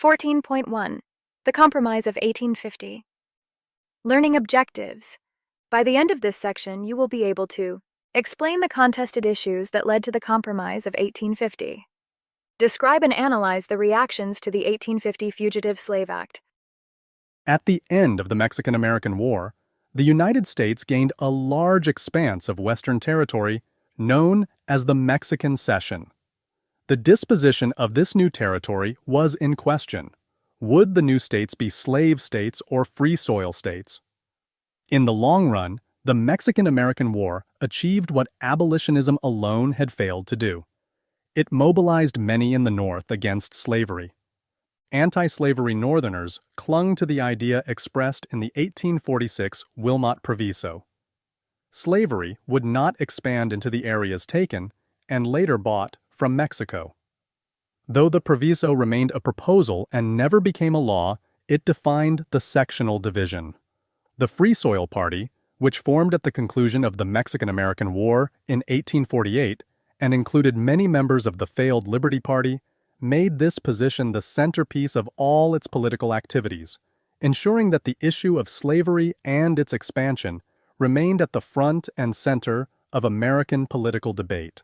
14.1. The Compromise of 1850. Learning objectives. By the end of this section, you will be able to explain the contested issues that led to the Compromise of 1850. Describe and analyze the reactions to the 1850 Fugitive Slave Act. At the end of the Mexican-American War, the United States gained a large expanse of Western territory known as the Mexican Cession. The disposition of this new territory was in question. Would the new states be slave states or free soil states? In the long run, the Mexican-American War achieved what abolitionism alone had failed to do. It mobilized many in the North against slavery. Anti-slavery Northerners clung to the idea expressed in the 1846 Wilmot Proviso. Slavery would not expand into the areas taken and later bought from Mexico. Though the Proviso remained a proposal and never became a law, it defined the sectional division. The Free Soil Party, which formed at the conclusion of the Mexican-American War in 1848 and included many members of the failed Liberty Party, made this position the centerpiece of all its political activities, ensuring that the issue of slavery and its expansion remained at the front and center of American political debate.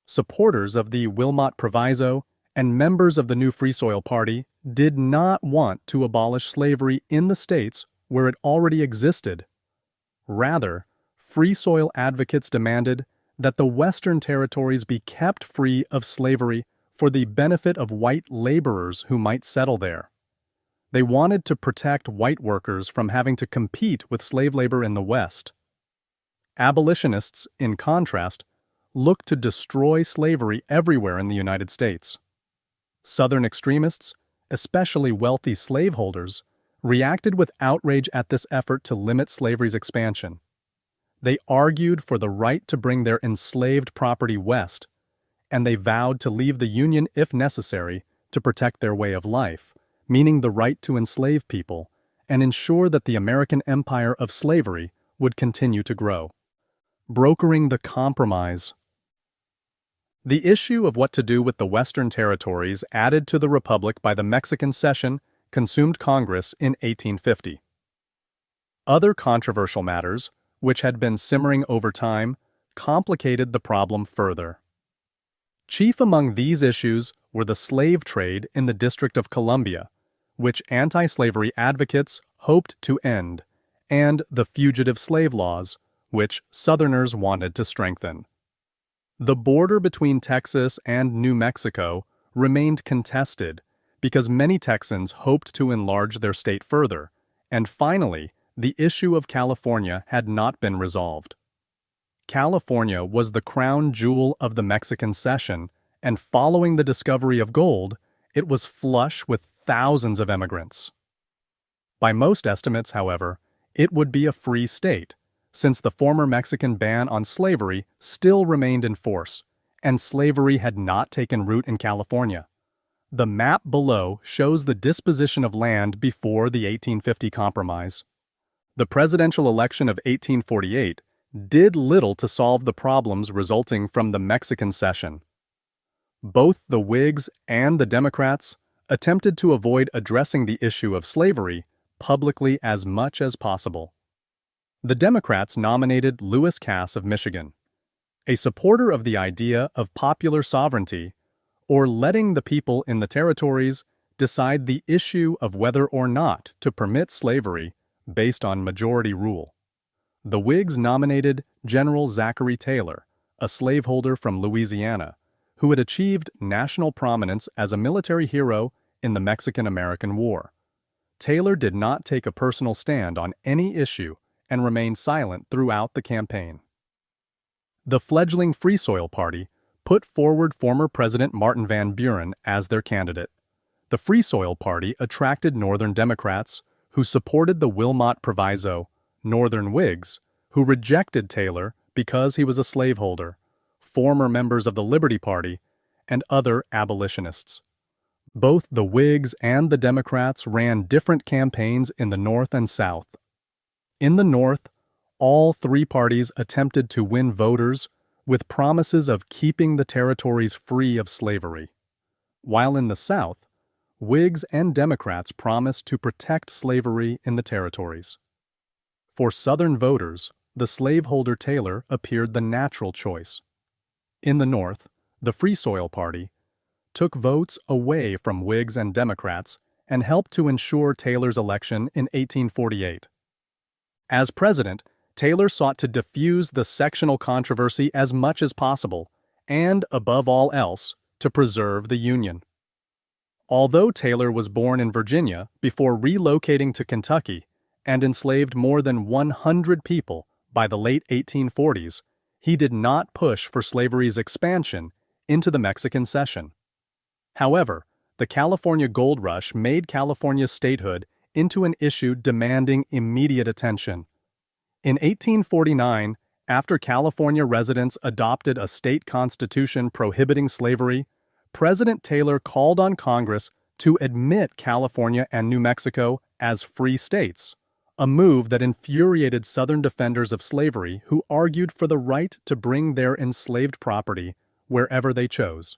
Supporters of the Wilmot Proviso and members of the new Free Soil Party did not want to abolish slavery in the states where it already existed. Rather, Free Soil advocates demanded that the Western territories be kept free of slavery for the benefit of white laborers who might settle there. They wanted to protect white workers from having to compete with slave labor in the West. Abolitionists, in contrast, looked to destroy slavery everywhere in the United States. Southern extremists, especially wealthy slaveholders, reacted with outrage at this effort to limit slavery's expansion. They argued for the right to bring their enslaved property west, and they vowed to leave the Union if necessary to protect their way of life, meaning the right to enslave people, and ensure that the American empire of slavery would continue to grow. Brokering the compromise. The issue of what to do with the Western territories added to the Republic by the Mexican Cession consumed Congress in 1850. Other controversial matters, which had been simmering over time, complicated the problem further. Chief among these issues were the slave trade in the District of Columbia, which anti-slavery advocates hoped to end, and the fugitive slave laws, which Southerners wanted to strengthen. The border between Texas and New Mexico remained contested because many Texans hoped to enlarge their state further, and finally, the issue of California had not been resolved. California was the crown jewel of the Mexican Cession, and following the discovery of gold, it was flush with thousands of emigrants. By most estimates, however, it would be a free state, since the former Mexican ban on slavery still remained in force, and slavery had not taken root in California. The map below shows the disposition of land before the 1850 Compromise. The presidential election of 1848 did little to solve the problems resulting from the Mexican Cession. Both the Whigs and the Democrats attempted to avoid addressing the issue of slavery publicly as much as possible. The Democrats nominated Lewis Cass of Michigan, a supporter of the idea of popular sovereignty, or letting the people in the territories decide the issue of whether or not to permit slavery based on majority rule. The Whigs nominated General Zachary Taylor, a slaveholder from Louisiana, who had achieved national prominence as a military hero in the Mexican-American War. Taylor did not take a personal stand on any issue and remained silent throughout the campaign. The fledgling Free Soil Party put forward former President Martin Van Buren as their candidate. The Free Soil Party attracted Northern Democrats who supported the Wilmot Proviso, Northern Whigs, who rejected Taylor because he was a slaveholder, former members of the Liberty Party, and other abolitionists. Both the Whigs and the Democrats ran different campaigns in the North and South. In the North, all three parties attempted to win voters with promises of keeping the territories free of slavery, while in the South, Whigs and Democrats promised to protect slavery in the territories. For Southern voters, the slaveholder Taylor appeared the natural choice. In the North, the Free Soil Party took votes away from Whigs and Democrats and helped to ensure Taylor's election in 1848. As president, Taylor sought to diffuse the sectional controversy as much as possible, and, above all else, to preserve the Union. Although Taylor was born in Virginia before relocating to Kentucky and enslaved more than 100 people by the late 1840s, he did not push for slavery's expansion into the Mexican Cession. However, the California Gold Rush made California's statehood into an issue demanding immediate attention. In 1849, after California residents adopted a state constitution prohibiting slavery, President Taylor called on Congress to admit California and New Mexico as free states, a move that infuriated Southern defenders of slavery who argued for the right to bring their enslaved property wherever they chose.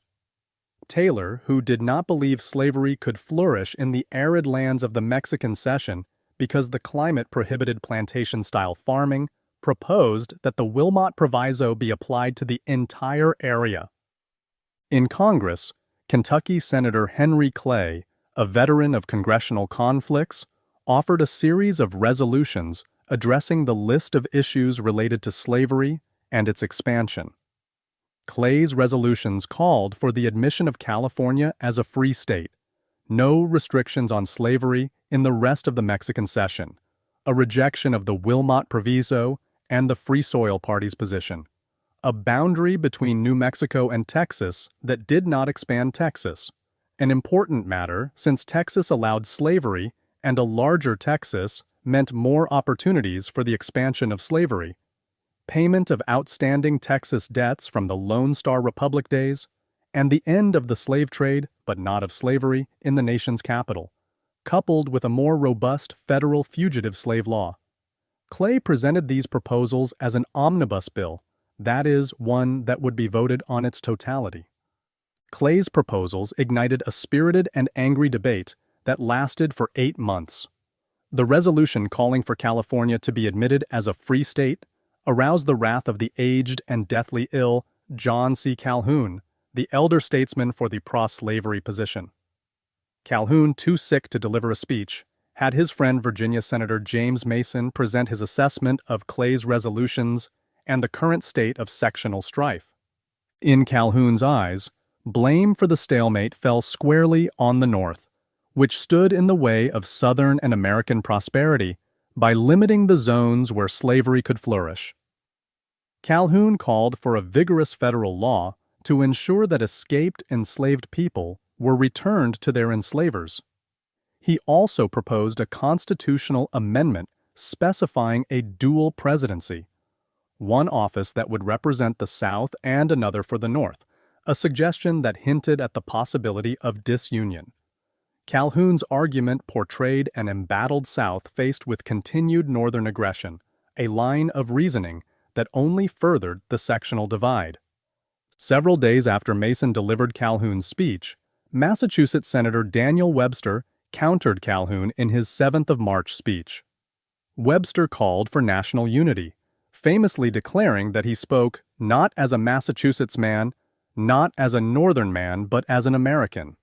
Taylor, who did not believe slavery could flourish in the arid lands of the Mexican Cession because the climate prohibited plantation-style farming, proposed that the Wilmot Proviso be applied to the entire area. In Congress, Kentucky Senator Henry Clay, a veteran of congressional conflicts, offered a series of resolutions addressing the list of issues related to slavery and its expansion. Clay's resolutions called for the admission of California as a free state, no restrictions on slavery in the rest of the Mexican Cession, a rejection of the Wilmot Proviso and the Free Soil Party's position, a boundary between New Mexico and Texas that did not expand Texas, an important matter since Texas allowed slavery and a larger Texas meant more opportunities for the expansion of slavery, payment of outstanding Texas debts from the Lone Star Republic days, and the end of the slave trade, but not of slavery, in the nation's capital, coupled with a more robust federal fugitive slave law. Clay presented these proposals as an omnibus bill, that is, one that would be voted on its totality. Clay's proposals ignited a spirited and angry debate that lasted for 8 months. The resolution calling for California to be admitted as a free state aroused the wrath of the aged and deathly ill John C. Calhoun, the elder statesman for the pro-slavery position. Calhoun, too sick to deliver a speech, had his friend Virginia Senator James Mason present his assessment of Clay's resolutions and the current state of sectional strife. In Calhoun's eyes, blame for the stalemate fell squarely on the North, which stood in the way of Southern and American prosperity by limiting the zones where slavery could flourish. Calhoun called for a vigorous federal law to ensure that escaped enslaved people were returned to their enslavers. He also proposed a constitutional amendment specifying a dual presidency, one office that would represent the South and another for the North, a suggestion that hinted at the possibility of disunion. Calhoun's argument portrayed an embattled South faced with continued Northern aggression, a line of reasoning that only furthered the sectional divide. Several days after Mason delivered Calhoun's speech, Massachusetts Senator Daniel Webster countered Calhoun in his 7th of March speech. Webster called for national unity, famously declaring that he spoke not as a Massachusetts man, not as a Northern man, but as an American.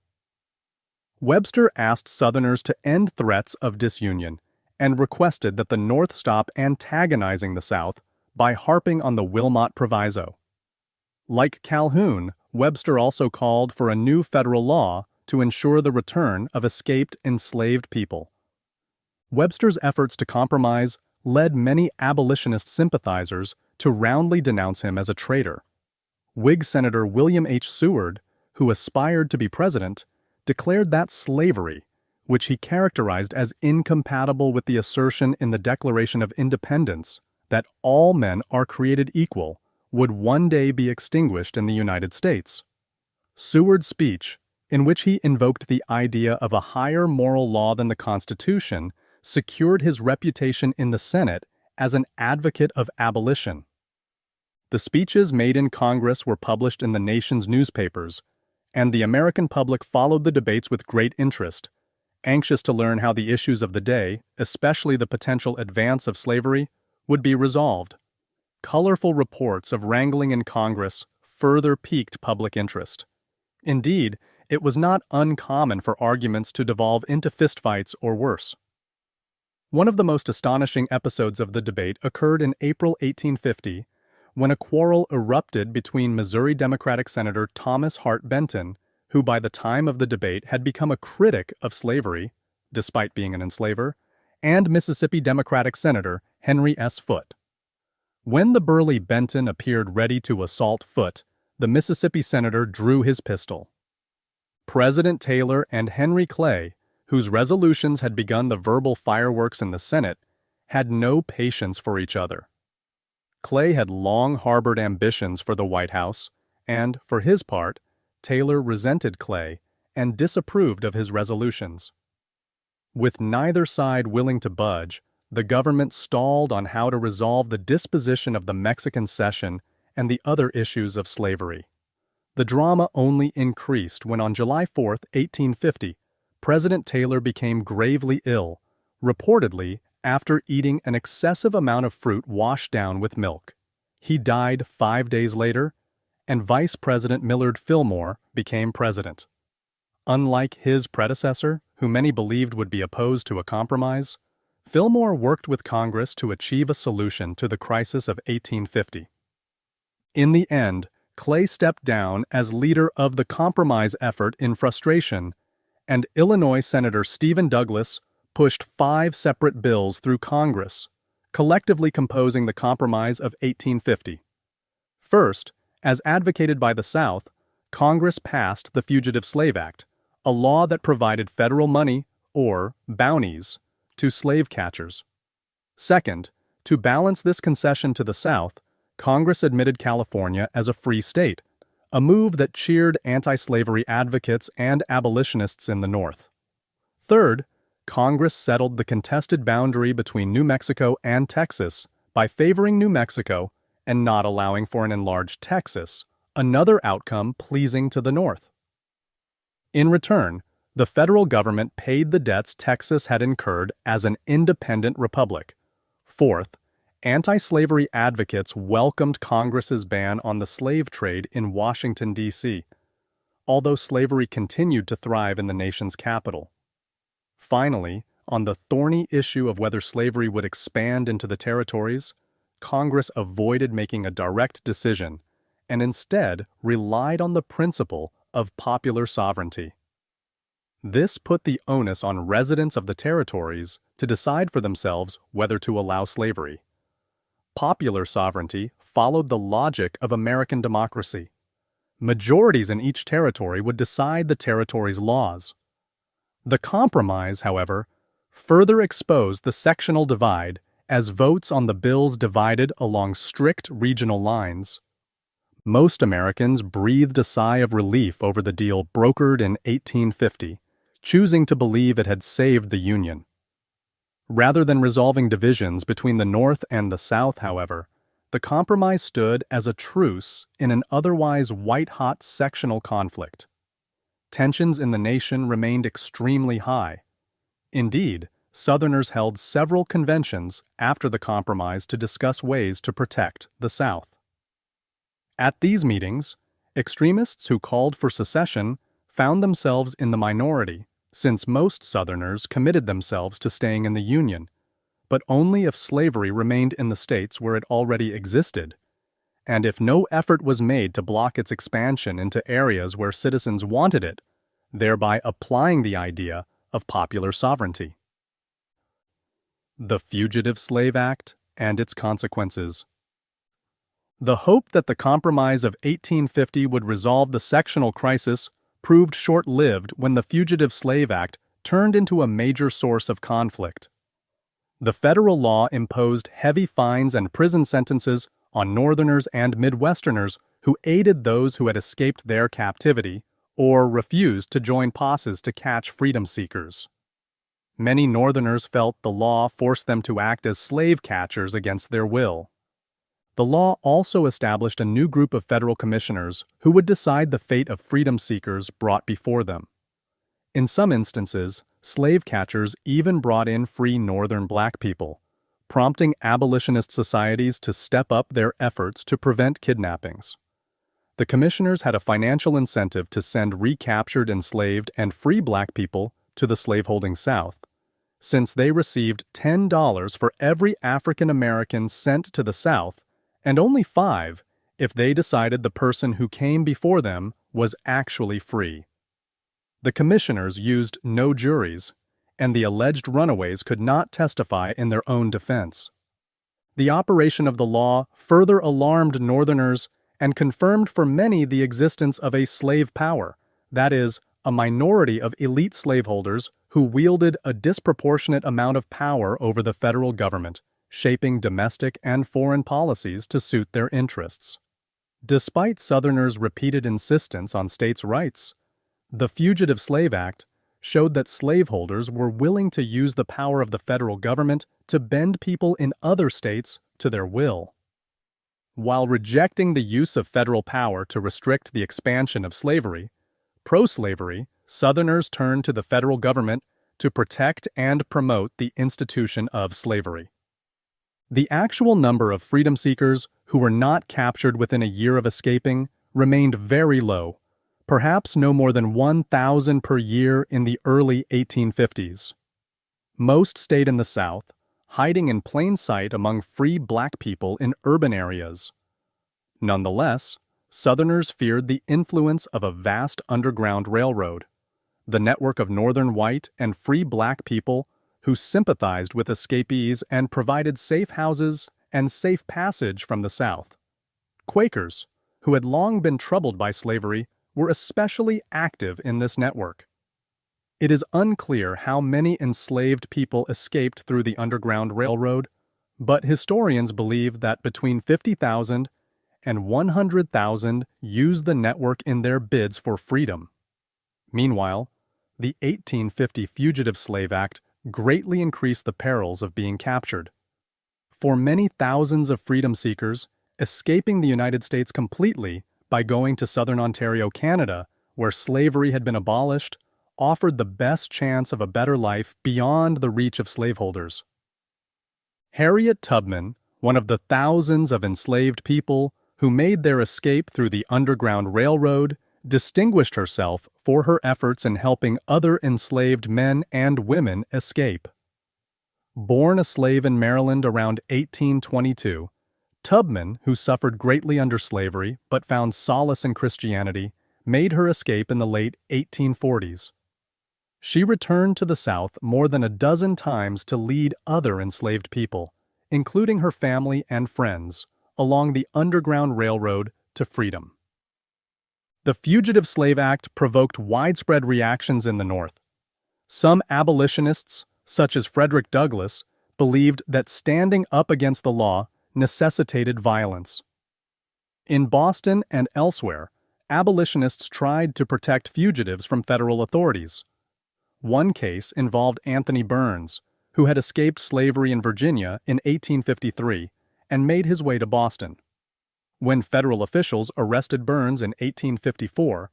Webster asked Southerners to end threats of disunion and requested that the North stop antagonizing the South by harping on the Wilmot Proviso. Like Calhoun, Webster also called for a new federal law to ensure the return of escaped enslaved people. Webster's efforts to compromise led many abolitionist sympathizers to roundly denounce him as a traitor. Whig Senator William H. Seward, who aspired to be president, declared that slavery, which he characterized as incompatible with the assertion in the Declaration of Independence that all men are created equal, would one day be extinguished in the United States. Seward's speech, in which he invoked the idea of a higher moral law than the Constitution, secured his reputation in the Senate as an advocate of abolition. The speeches made in Congress were published in the nation's newspapers, and the American public followed the debates with great interest, anxious to learn how the issues of the day, especially the potential advance of slavery, would be resolved. Colorful reports of wrangling in Congress further piqued public interest. Indeed, it was not uncommon for arguments to devolve into fistfights or worse. One of the most astonishing episodes of the debate occurred in April 1850, when a quarrel erupted between Missouri Democratic Senator Thomas Hart Benton, who by the time of the debate had become a critic of slavery, despite being an enslaver, and Mississippi Democratic Senator Henry S. Foote. When the burly Benton appeared ready to assault Foote, the Mississippi senator drew his pistol. President Taylor and Henry Clay, whose resolutions had begun the verbal fireworks in the Senate, had no patience for each other. Clay had long harbored ambitions for the White House, and, for his part, Taylor resented Clay and disapproved of his resolutions. With neither side willing to budge, the government stalled on how to resolve the disposition of the Mexican Cession and the other issues of slavery. The drama only increased when on July 4, 1850, President Taylor became gravely ill, reportedly after eating an excessive amount of fruit washed down with milk. He died 5 days later, and Vice President Millard Fillmore became president. Unlike his predecessor, who many believed would be opposed to a compromise, Fillmore worked with Congress to achieve a solution to the crisis of 1850. In the end, Clay stepped down as leader of the compromise effort in frustration, and Illinois Senator Stephen Douglas pushed 5 separate bills through Congress, collectively composing the Compromise of 1850. First, as advocated by the South, Congress passed the Fugitive Slave Act, a law that provided federal money, or bounties, to slave catchers. Second, to balance this concession to the South, Congress admitted California as a free state, a move that cheered anti-slavery advocates and abolitionists in the North. Third, Congress settled the contested boundary between New Mexico and Texas by favoring New Mexico and not allowing for an enlarged Texas, another outcome pleasing to the North. In return, the federal government paid the debts Texas had incurred as an independent republic. Fourth, anti-slavery advocates welcomed Congress's ban on the slave trade in Washington, D.C., although slavery continued to thrive in the nation's capital. Finally, on the thorny issue of whether slavery would expand into the territories, Congress avoided making a direct decision and instead relied on the principle of popular sovereignty. This put the onus on residents of the territories to decide for themselves whether to allow slavery. Popular sovereignty followed the logic of American democracy. Majorities in each territory would decide the territory's laws. The compromise, however, further exposed the sectional divide as votes on the bills divided along strict regional lines. Most Americans breathed a sigh of relief over the deal brokered in 1850, choosing to believe it had saved the Union. Rather than resolving divisions between the North and the South, however, the compromise stood as a truce in an otherwise white-hot sectional conflict. Tensions in the nation remained extremely high. Indeed, Southerners held several conventions after the compromise to discuss ways to protect the South. At these meetings, extremists who called for secession found themselves in the minority, since most Southerners committed themselves to staying in the Union, but only if slavery remained in the states where it already existed, and if no effort was made to block its expansion into areas where citizens wanted it, thereby applying the idea of popular sovereignty. The Fugitive Slave Act and its consequences. The hope that the Compromise of 1850 would resolve the sectional crisis proved short-lived when the Fugitive Slave Act turned into a major source of conflict. The federal law imposed heavy fines and prison sentences on Northerners and Midwesterners who aided those who had escaped their captivity or refused to join posses to catch freedom seekers. Many Northerners felt the law forced them to act as slave catchers against their will. The law also established a new group of federal commissioners who would decide the fate of freedom seekers brought before them. In some instances, slave catchers even brought in free northern black people, prompting abolitionist societies to step up their efforts to prevent kidnappings. The commissioners had a financial incentive to send recaptured enslaved and free black people to the slaveholding South, since they received $10 for every African American sent to the South, and only $5 if they decided the person who came before them was actually free. The commissioners used no juries, and the alleged runaways could not testify in their own defense. The operation of the law further alarmed Northerners and confirmed for many the existence of a slave power, that is, a minority of elite slaveholders who wielded a disproportionate amount of power over the federal government, shaping domestic and foreign policies to suit their interests. Despite Southerners' repeated insistence on states' rights, the Fugitive Slave Act showed that slaveholders were willing to use the power of the federal government to bend people in other states to their will. While rejecting the use of federal power to restrict the expansion of slavery, pro-slavery Southerners turned to the federal government to protect and promote the institution of slavery. The actual number of freedom seekers who were not captured within a year of escaping remained very low, perhaps no more than 1,000 per year in the early 1850s. Most stayed in the South, hiding in plain sight among free black people in urban areas. Nonetheless, Southerners feared the influence of a vast underground railroad, the network of Northern white and free black people who sympathized with escapees and provided safe houses and safe passage from the South. Quakers, who had long been troubled by slavery, were especially active in this network. It is unclear how many enslaved people escaped through the Underground Railroad, but historians believe that between 50,000 and 100,000 used the network in their bids for freedom. Meanwhile, the 1850 Fugitive Slave Act greatly increased the perils of being captured. For many thousands of freedom seekers, escaping the United States completely by going to southern Ontario, Canada, where slavery had been abolished, offered the best chance of a better life beyond the reach of slaveholders. Harriet Tubman, one of the thousands of enslaved people who made their escape through the Underground Railroad, distinguished herself for her efforts in helping other enslaved men and women escape. Born a slave in Maryland around 1822, Tubman, who suffered greatly under slavery but found solace in Christianity, made her escape in the late 1840s. She returned to the South more than a dozen times to lead other enslaved people, including her family and friends, along the Underground Railroad to freedom. The Fugitive Slave Act provoked widespread reactions in the North. Some abolitionists, such as Frederick Douglass, believed that standing up against the law necessitated violence. In Boston and elsewhere, abolitionists tried to protect fugitives from federal authorities. One case involved Anthony Burns, who had escaped slavery in Virginia in 1853 and made his way to Boston. When federal officials arrested Burns in 1854,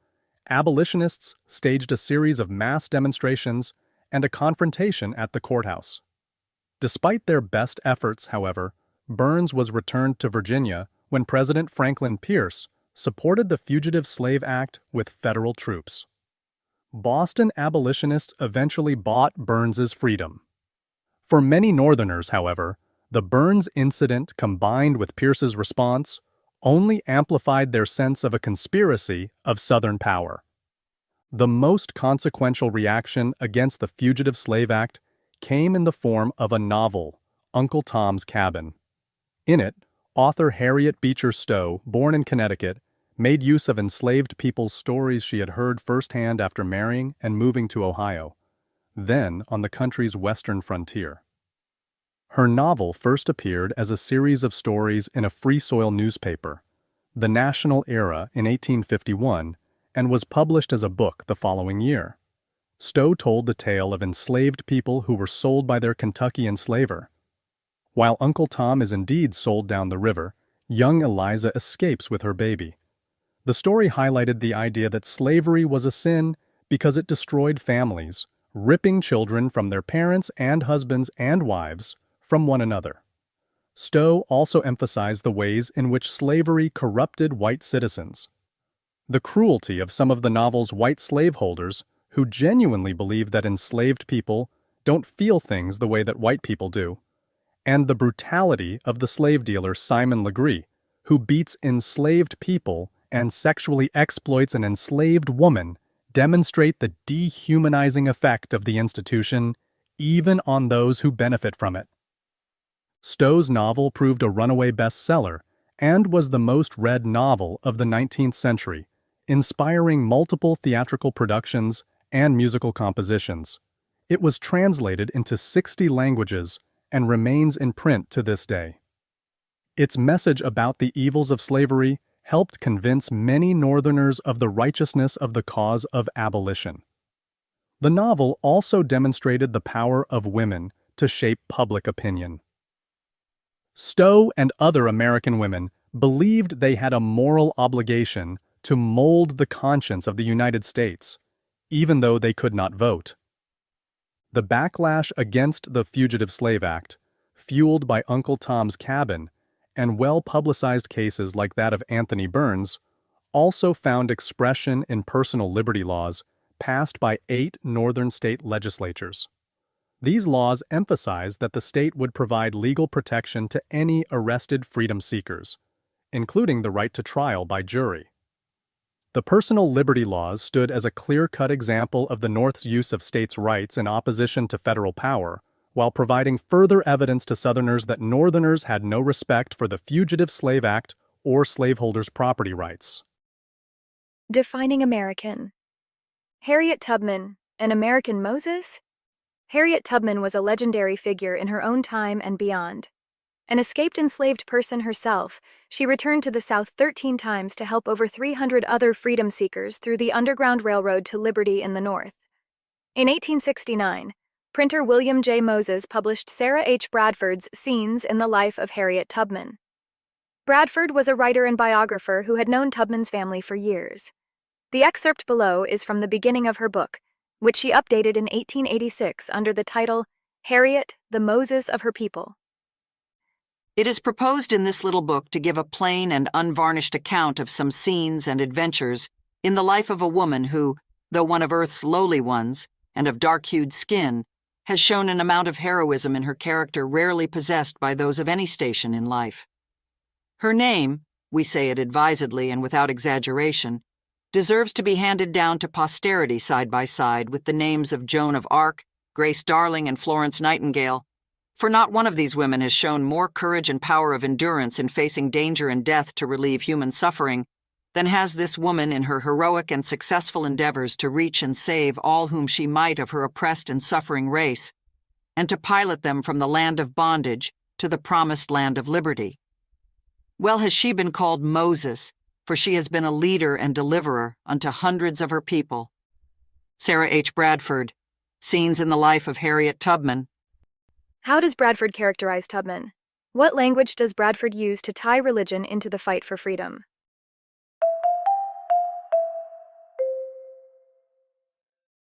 abolitionists staged a series of mass demonstrations and a confrontation at the courthouse. Despite their best efforts, however, Burns was returned to Virginia when President Franklin Pierce supported the Fugitive Slave Act with federal troops. Boston abolitionists eventually bought Burns's freedom. For many Northerners, however, the Burns incident combined with Pierce's response only amplified their sense of a conspiracy of Southern power. The most consequential reaction against the Fugitive Slave Act came in the form of a novel, Uncle Tom's Cabin. In it, author Harriet Beecher Stowe, born in Connecticut, made use of enslaved people's stories she had heard firsthand after marrying and moving to Ohio, then on the country's western frontier. Her novel first appeared as a series of stories in a Free Soil newspaper, The National Era, in 1851, and was published as a book the following year. Stowe told the tale of enslaved people who were sold by their Kentucky enslaver. While Uncle Tom is indeed sold down the river, young Eliza escapes with her baby. The story highlighted the idea that slavery was a sin because it destroyed families, ripping children from their parents and husbands and wives from one another. Stowe also emphasized the ways in which slavery corrupted white citizens. The cruelty of some of the novel's white slaveholders who genuinely believe that enslaved people don't feel things the way that white people do, and the brutality of the slave dealer Simon Legree, who beats enslaved people and sexually exploits an enslaved woman, demonstrate the dehumanizing effect of the institution even on those who benefit from it. Stowe's novel proved a runaway bestseller and was the most read novel of the 19th century, inspiring multiple theatrical productions and musical compositions. It was translated into 60 languages and remains in print to this day. Its message about the evils of slavery helped convince many Northerners of the righteousness of the cause of abolition. The novel also demonstrated the power of women to shape public opinion. Stowe and other American women believed they had a moral obligation to mold the conscience of the United States, even though they could not vote. The backlash against the Fugitive Slave Act, fueled by Uncle Tom's Cabin and well-publicized cases like that of Anthony Burns, also found expression in personal liberty laws passed by 8 northern state legislatures. These laws emphasized that the state would provide legal protection to any arrested freedom seekers, including the right to trial by jury. The personal liberty laws stood as a clear-cut example of the North's use of states' rights in opposition to federal power, while providing further evidence to Southerners that Northerners had no respect for the Fugitive Slave Act or slaveholders' property rights. Defining American. Harriet Tubman, an American Moses? Harriet Tubman was a legendary figure in her own time and beyond. An escaped enslaved person herself, she returned to the South 13 times to help over 300 other freedom seekers through the Underground Railroad to liberty in the North. In 1869, printer William J. Moses published Sarah H. Bradford's Scenes in the Life of Harriet Tubman. Bradford was a writer and biographer who had known Tubman's family for years. The excerpt below is from the beginning of her book, which she updated in 1886 under the title Harriet, the Moses of Her People. It is proposed in this little book to give a plain and unvarnished account of some scenes and adventures in the life of a woman who, though one of Earth's lowly ones, and of dark-hued skin, has shown an amount of heroism in her character rarely possessed by those of any station in life. Her name, we say it advisedly and without exaggeration, deserves to be handed down to posterity side by side with the names of Joan of Arc, Grace Darling, and Florence Nightingale, for not one of these women has shown more courage and power of endurance in facing danger and death to relieve human suffering than has this woman in her heroic and successful endeavors to reach and save all whom she might of her oppressed and suffering race, and to pilot them from the land of bondage to the promised land of liberty. Well has she been called Moses, for she has been a leader and deliverer unto hundreds of her people. Sarah H. Bradford, Scenes in the Life of Harriet Tubman. How does Bradford characterize Tubman? What language does Bradford use to tie religion into the fight for freedom?